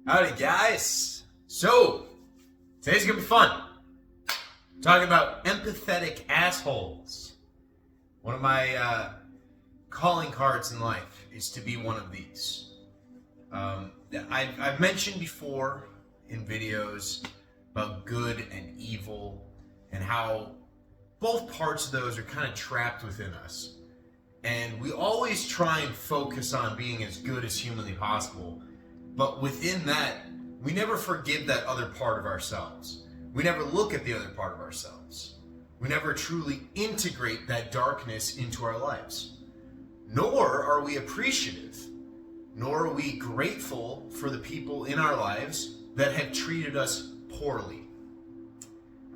Howdy guys! So, today's gonna be fun. Talking about empathetic assholes. One of my calling cards in life is to be one of these. I've mentioned before in videos about good and evil and how both parts of those are kind of trapped within us. And we always try and focus on being as good as humanly possible. But within that, we never forgive that other part of ourselves. We never look at the other part of ourselves. We never truly integrate that darkness into our lives. Nor are we appreciative, nor are we grateful for the people in our lives that have treated us poorly.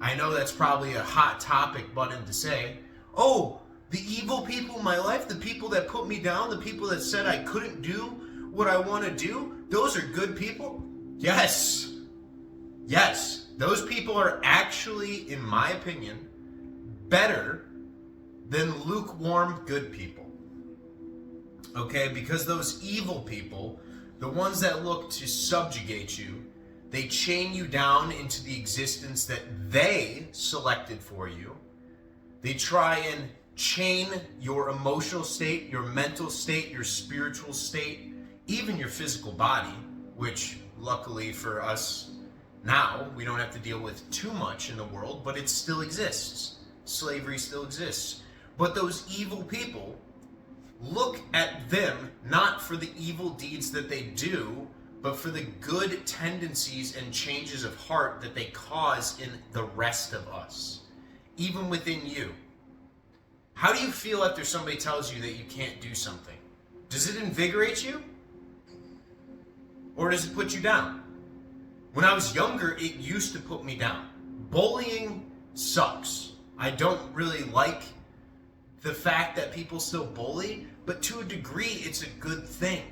I know that's probably a hot topic button to say, oh, the evil people in my life, the people that put me down, the people that said I couldn't do what I want to do, those are good people? Yes. Yes. Those people are actually, in my opinion, better than lukewarm good people. Okay? Because those evil people, the ones that look to subjugate you, they chain you down into the existence that they selected for you. They try and chain your emotional state, your mental state, your spiritual state, even your physical body, which luckily for us now, we don't have to deal with too much in the world, but it still exists. Slavery still exists. But those evil people, look at them not for the evil deeds that they do, but for the good tendencies and changes of heart that they cause in the rest of us, even within you. How do you feel after somebody tells you that you can't do something? Does it invigorate you? Or does it put you down? When I was younger, it used to put me down. Bullying sucks. I don't really like the fact that people still bully, but to a degree, it's a good thing.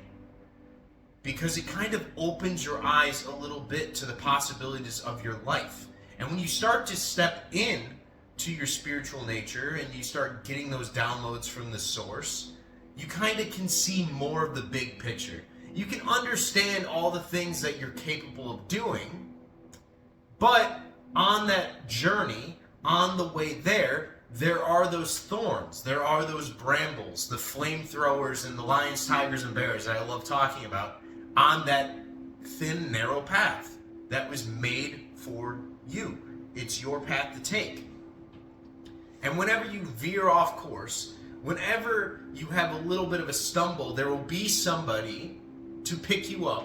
Because it kind of opens your eyes a little bit to the possibilities of your life. And when you start to step in to your spiritual nature and you start getting those downloads from the source, you kind of can see more of the big picture. You can understand all the things that you're capable of doing, but on that journey, on the way there, there are those thorns, there are those brambles, the flamethrowers and the lions, tigers, and bears that I love talking about on that thin, narrow path that was made for you. It's your path to take. And whenever you veer off course, whenever you have a little bit of a stumble, there will be somebody to pick you up,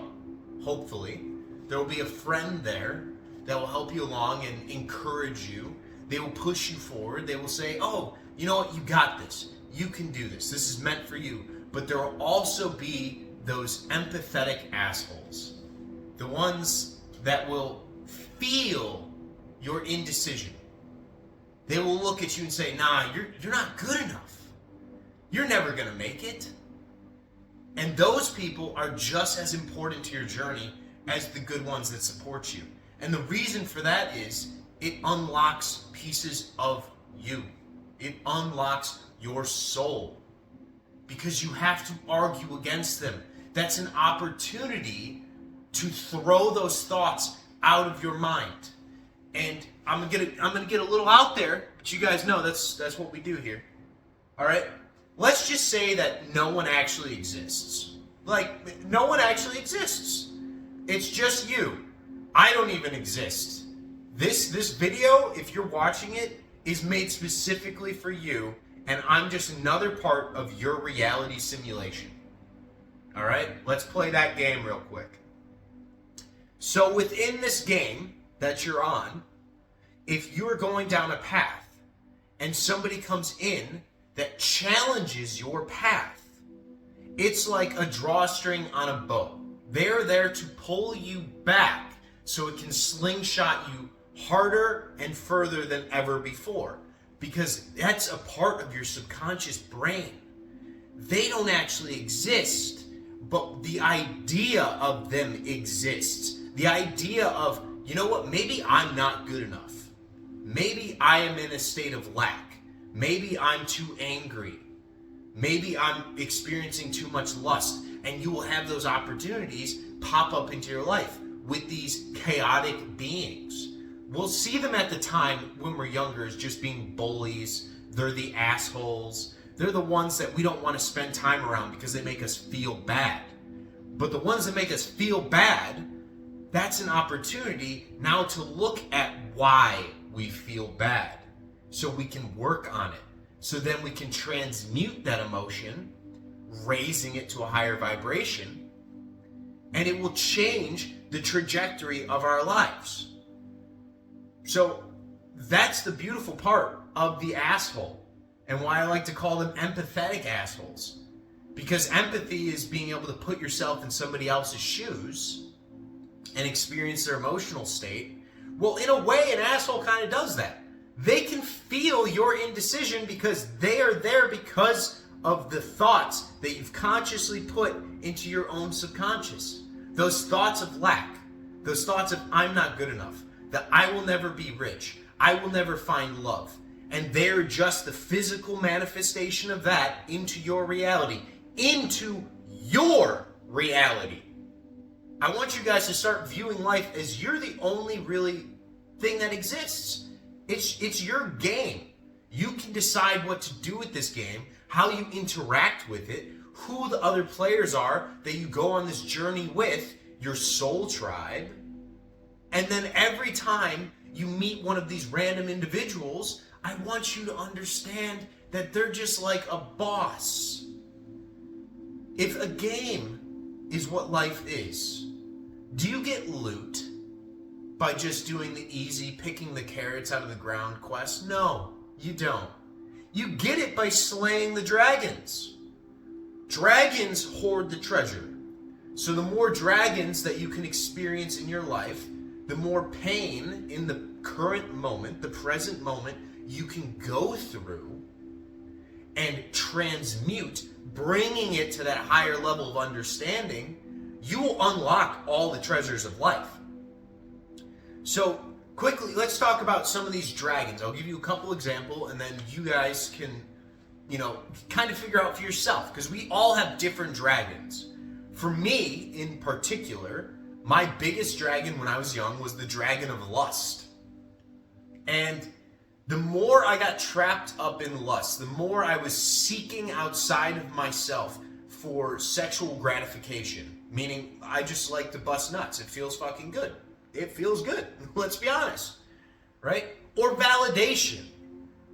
hopefully. There will be a friend there that will help you along and encourage you. They will push you forward. They will say, oh, you know what, you got this. You can do this. This is meant for you. But there will also be those empathetic assholes. The ones that will feel your indecision. They will look at you and say, nah, you're not good enough. You're never going to make it. And those people are just as important to your journey as the good ones that support you. And the reason for that is it unlocks pieces of you. It unlocks your soul. Because you have to argue against them. That's an opportunity to throw those thoughts out of your mind. And I'm gonna get a little out there, but you guys know that's what we do here. All right? Let's just say that no one actually exists. Like, no one actually exists. It's just you. I don't even exist. This video, if you're watching it, is made specifically for you, and I'm just another part of your reality simulation. All right? Let's play that game real quick. So within this game that you're on, if you're going down a path and somebody comes in that challenges your path, it's like a drawstring on a bow. They're there to pull you back so it can slingshot you harder and further than ever before. Because that's a part of your subconscious brain. They don't actually exist, but the idea of them exists. The idea of, you know what, maybe I'm not good enough. Maybe I am in a state of lack. Maybe I'm too angry. Maybe I'm experiencing too much lust. And you will have those opportunities pop up into your life. with these chaotic beings. We'll see them at the time when we're younger as just being bullies. They're the assholes. They're the ones that we don't want to spend time around because they make us feel bad. But the ones that make us feel bad, that's an opportunity now to look at why we feel bad so we can work on it. So then we can transmute that emotion, raising it to a higher vibration, and it will change the trajectory of our lives. So that's the beautiful part of the asshole, and why I like to call them empathetic assholes. Because empathy is being able to put yourself in somebody else's shoes and experience their emotional state. Well, in a way, an asshole kind of does that. They can feel your indecision because they are there because of the thoughts that you've consciously put into your own subconscious. Those thoughts of lack, those thoughts of I'm not good enough, that I will never be rich, I will never find love. And they're just the physical manifestation of that into your reality. Into your reality. I want you guys to start viewing life as you're the only really thing that exists. It's your game. You can decide what to do with this game, how you interact with it, who the other players are that you go on this journey with, your soul tribe. And then every time you meet one of these random individuals, I want you to understand that they're just like a boss. If a game is what life is, do you get loot by just doing the easy, picking the carrots out of the ground quest? No, you don't. You get it by slaying the dragons. Dragons hoard the treasure. So the more dragons that you can experience in your life, the more pain in the current moment, the present moment, you can go through and transmute, bringing it to that higher level of understanding, you will unlock all the treasures of life. So quickly, let's talk about some of these dragons. I'll give you a couple examples, and then you guys can, kind of figure out for yourself, because we all have different dragons. For me, in particular, my biggest dragon when I was young was the dragon of lust. And the more I got trapped up in lust, the more I was seeking outside of myself for sexual gratification. Meaning, I just like to bust nuts. It feels fucking good. It feels good. Let's be honest. Right? Or validation.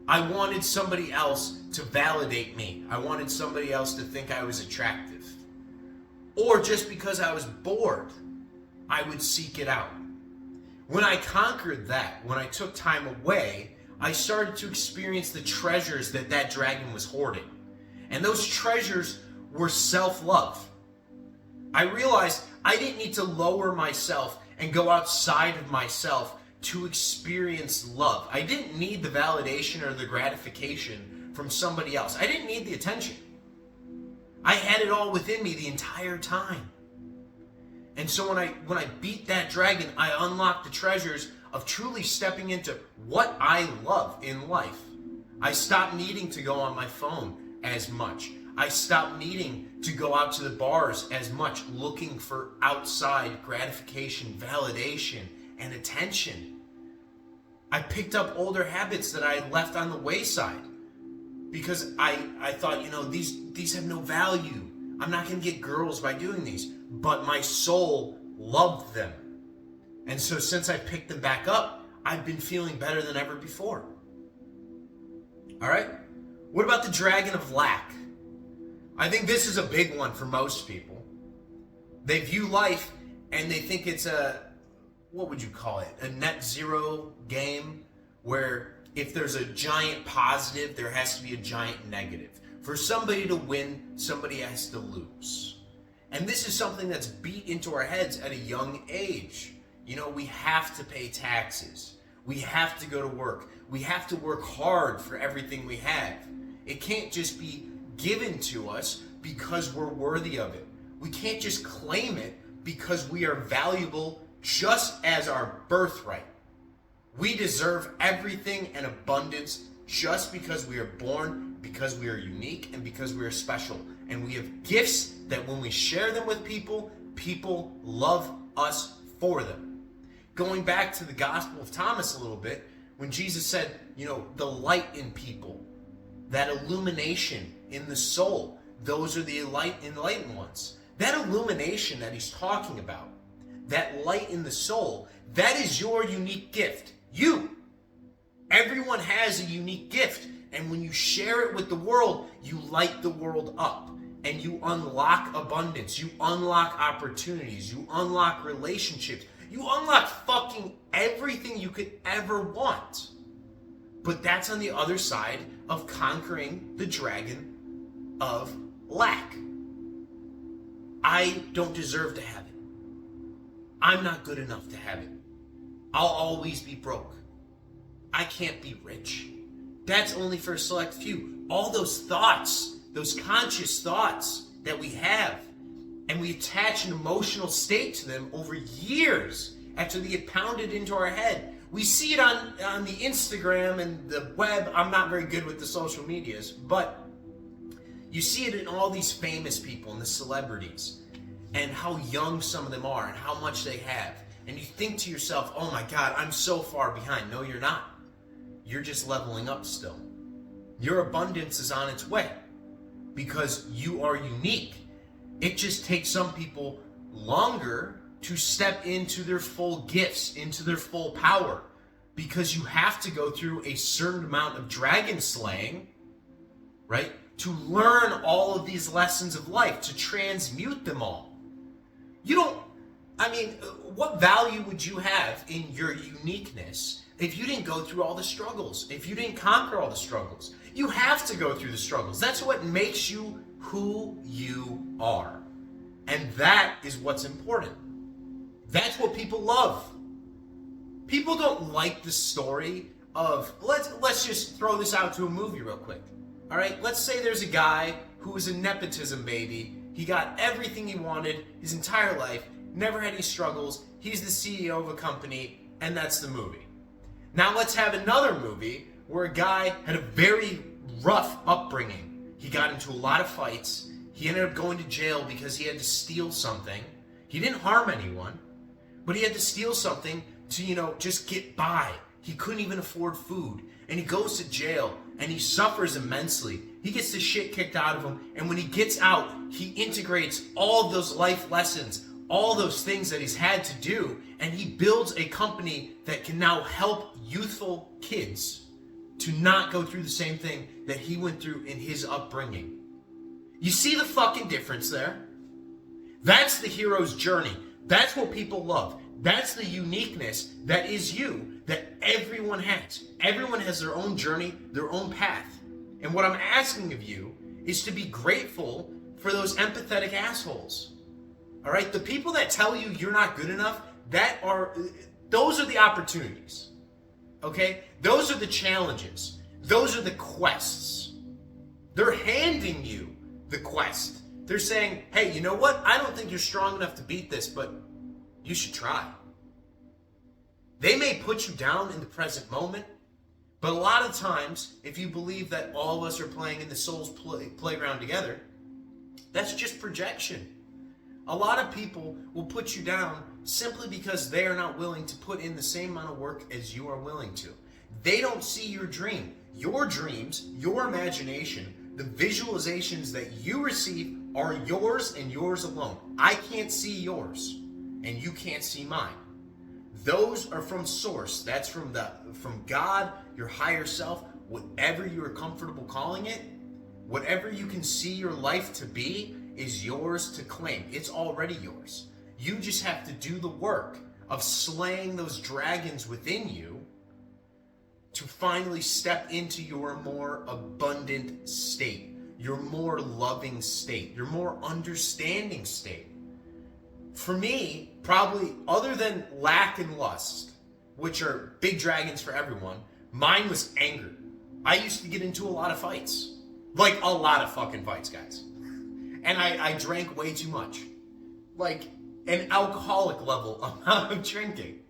I wanted somebody else to validate me. I wanted somebody else to think I was attractive. Or just because I was bored, I would seek it out. When I conquered that, when I took time away, I started to experience the treasures that dragon was hoarding. And those treasures were self-love. I realized I didn't need to lower myself and go outside of myself to experience love. I didn't need the validation or the gratification from somebody else. I didn't need the attention. I had it all within me the entire time. And so when I beat that dragon, I unlocked the treasures of truly stepping into what I love in life. I stopped needing to go on my phone as much. I stopped needing to go out to the bars as much, looking for outside gratification, validation, and attention. I picked up older habits that I had left on the wayside because I thought, these have no value. I'm not going to get girls by doing these. But my soul loved them. And so since I picked them back up, I've been feeling better than ever before. All right? What about the dragon of lack? I think this is a big one for most people. They view life and they think it's what would you call it? A net zero game where if there's a giant positive, there has to be a giant negative. For somebody to win, somebody has to lose. And this is something that's beat into our heads at a young age. We have to pay taxes. We have to go to work. We have to work hard for everything we have. It can't just be given to us because we're worthy of it. We can't just claim it because we are valuable just as our birthright. We deserve everything in abundance just because we are born, because we are unique, and because we are special. And we have gifts that when we share them with people, people love us for them. Going back to the Gospel of Thomas a little bit, when Jesus said, the light in people, that illumination in the soul, those are the enlightened ones. That illumination that he's talking about, that light in the soul, that is your unique gift. You. Everyone has a unique gift. And when you share it with the world, you light the world up. And you unlock abundance. You unlock opportunities. You unlock relationships. You unlock fucking everything you could ever want. But that's on the other side of conquering the dragon of lack. I don't deserve to have it. I'm not good enough to have it. I'll always be broke. I can't be rich. That's only for a select few. All those thoughts, those conscious thoughts that we have, and we attach an emotional state to them over years after they get pounded into our head. We see it on the Instagram and the web. I'm not very good with the social medias, but you see it in all these famous people and the celebrities and how young some of them are and how much they have. And you think to yourself, oh my God, I'm so far behind. No, you're not. You're just leveling up still. Your abundance is on its way because you are unique. It just takes some people longer to step into their full gifts, into their full power, because you have to go through a certain amount of dragon slaying, right? To learn all of these lessons of life, to transmute them all. What value would you have in your uniqueness if you didn't go through all the struggles, if you didn't conquer all the struggles? You have to go through the struggles. That's what makes you who you are. And that is what's important. That's what people love. People don't like the story of, let's just throw this out to a movie real quick. All right, let's say there's a guy who was a nepotism baby. He got everything he wanted his entire life, never had any struggles. He's the CEO of a company, and that's the movie. Now let's have another movie where a guy had a very rough upbringing. He got into a lot of fights. He ended up going to jail because he had to steal something. He didn't harm anyone, but he had to steal something to, just get by. He couldn't even afford food. And he goes to jail and he suffers immensely. He gets the shit kicked out of him. And when he gets out, he integrates all of those life lessons, all those things that he's had to do. And he builds a company that can now help youthful kids to not go through the same thing that he went through in his upbringing. You see the fucking difference there? That's the hero's journey. That's what people love. That's the uniqueness that is you, that everyone has. Everyone has their own journey, their own path. And what I'm asking of you is to be grateful for those empathetic assholes. All right? The people that tell you you're not good enough, those are the opportunities. Okay? Those are the challenges. Those are the quests. They're handing you the quest. They're saying, hey, you know what? I don't think you're strong enough to beat this, but you should try. They may put you down in the present moment, but a lot of times, if you believe that all of us are playing in the soul's playground together, that's just projection. A lot of people will put you down simply because they are not willing to put in the same amount of work as you are willing to. They don't see your dream. Your dreams, your imagination, the visualizations that you receive are yours and yours alone. I can't see yours, and you can't see mine. Those are from source. That's from God, your higher self, whatever you are comfortable calling it. Whatever you can see your life to be is yours to claim. It's already yours. You just have to do the work of slaying those dragons within you to finally step into your more abundant state, your more loving state, your more understanding state. For me, probably other than lack and lust, which are big dragons for everyone, mine was anger. I used to get into a lot of fights. Like a lot of fucking fights, guys. And I drank way too much. Like an alcoholic level amount of drinking.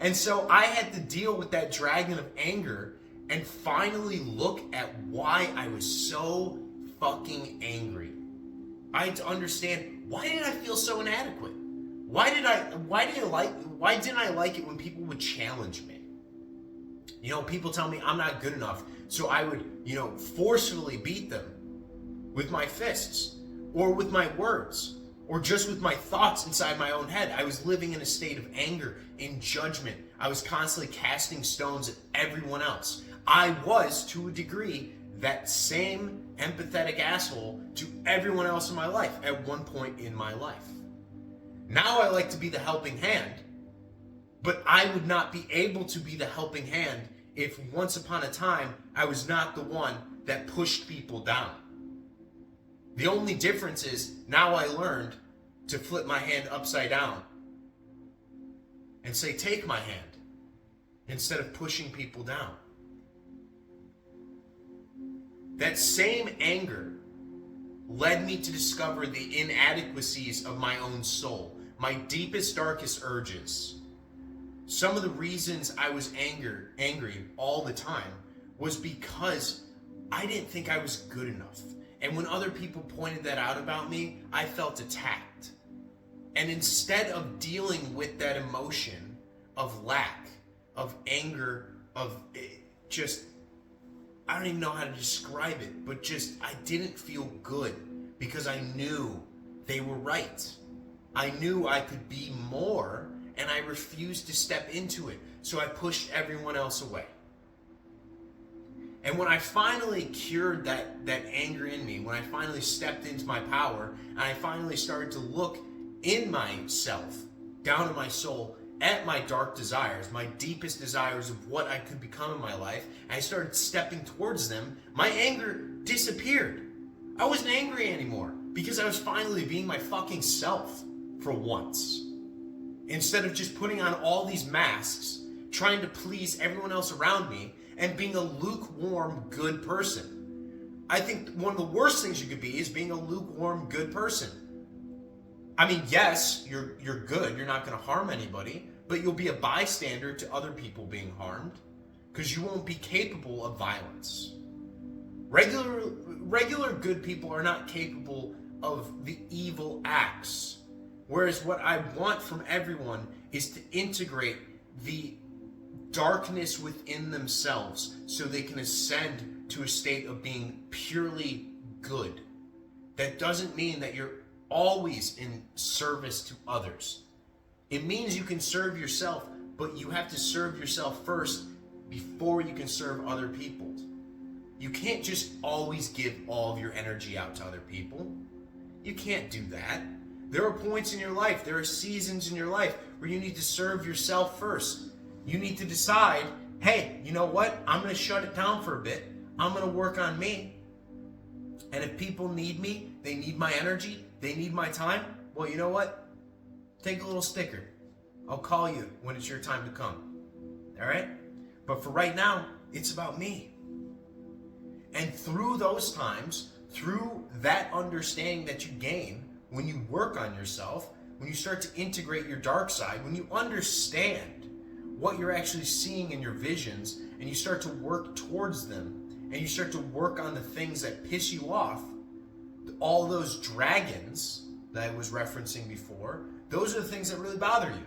And so I had to deal with that dragon of anger and finally look at why I was so fucking angry. I had to understand, why did I feel so inadequate? Why didn't I like it when people would challenge me? You know, people tell me I'm not good enough, so I would, forcefully beat them with my fists or with my words or just with my thoughts inside my own head. I was living in a state of anger, in judgment. I was constantly casting stones at everyone else. I was, to a degree, that same empathetic asshole to everyone else in my life at one point in my life. Now I like to be the helping hand, but I would not be able to be the helping hand if once upon a time I was not the one that pushed people down. The only difference is now I learned to flip my hand upside down and say, take my hand, instead of pushing people down. That same anger led me to discover the inadequacies of my own soul, my deepest, darkest urges. Some of the reasons I was angry all the time was because I didn't think I was good enough. And when other people pointed that out about me, I felt attacked. And instead of dealing with that emotion of lack, of anger, of just, I don't even know how to describe it, but just, I didn't feel good because I knew they were right. I knew I could be more, and I refused to step into it. So I pushed everyone else away. And when I finally cured that anger in me, when I finally stepped into my power, and I finally started to look in myself, down in my soul, at my dark desires, my deepest desires of what I could become in my life, and I started stepping towards them, my anger disappeared. I wasn't angry anymore because I was finally being my fucking self for once. Instead of just putting on all these masks, trying to please everyone else around me, and being a lukewarm, good person. I think one of the worst things you could be is being a lukewarm, good person. I mean, yes, you're good, you're not going to harm anybody, but you'll be a bystander to other people being harmed because you won't be capable of violence. Regular good people are not capable of the evil acts. Whereas what I want from everyone is to integrate the darkness within themselves so they can ascend to a state of being purely good. That doesn't mean that you're always in service to others. It means you can serve yourself, but you have to serve yourself first before you can serve other people. You can't just always give all of your energy out to other people. You can't do that. There are points in your life, there are seasons in your life where you need to serve yourself first. You need to decide, hey, you know what? I'm going to shut it down for a bit. I'm going to work on me. And if people need me, they need my energy, they need my time, well, you know what? Take a little sticker. I'll call you when it's your time to come. All right? But for right now, it's about me. And through those times, through that understanding that you gain when you work on yourself, when you start to integrate your dark side, when you understand what you're actually seeing in your visions, and you start to work towards them, and you start to work on the things that piss you off, all those dragons that I was referencing before, those are the things that really bother you.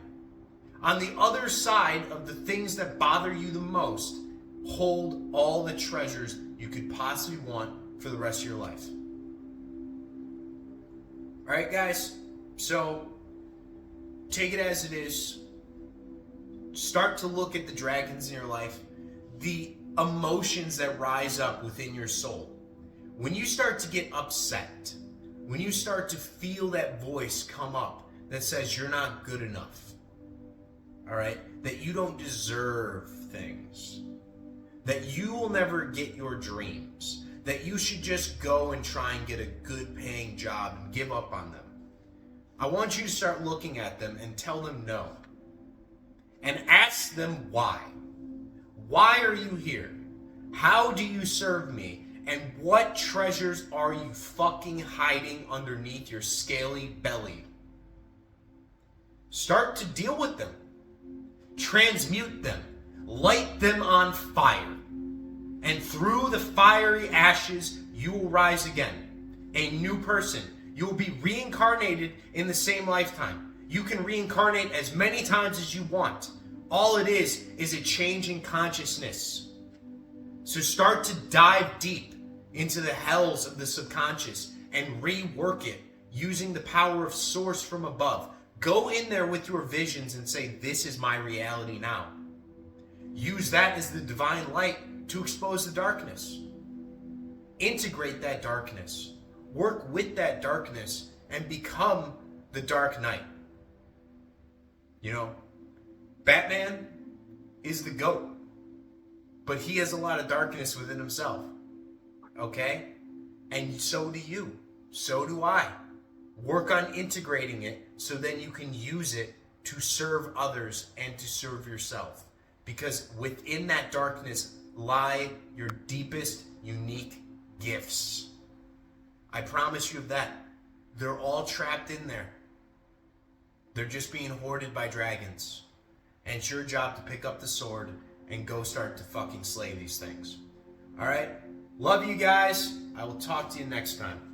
On the other side of the things that bother you the most, hold all the treasures you could possibly want for the rest of your life. All right, guys, so take it as it is. Start to look at the dragons in your life, the emotions that rise up within your soul. When you start to get upset, when you start to feel that voice come up that says you're not good enough, all right, that you don't deserve things, that you will never get your dreams, that you should just go and try and get a good paying job and give up on them. I want you to start looking at them and tell them no. And ask them why. Why are you here? How do you serve me? And what treasures are you fucking hiding underneath your scaly belly? Start to deal with them. Transmute them. Light them on fire. And through the fiery ashes, you will rise again. A new person. You will be reincarnated in the same lifetime. You can reincarnate as many times as you want. All it is a change in consciousness. So start to dive deep into the hells of the subconscious and rework it using the power of source from above. Go in there with your visions and say, this is my reality now. Use that as the divine light to expose the darkness. Integrate that darkness. Work with that darkness and become the Dark Knight. You know, Batman is the GOAT, but he has a lot of darkness within himself. Okay? And so do you. So do I. Work on integrating it so then you can use it to serve others and to serve yourself. Because within that darkness lie your deepest, unique gifts. I promise you of that. They're all trapped in there. They're just being hoarded by dragons. And it's your job to pick up the sword and go start to fucking slay these things. Alright? Love you guys. I will talk to you next time.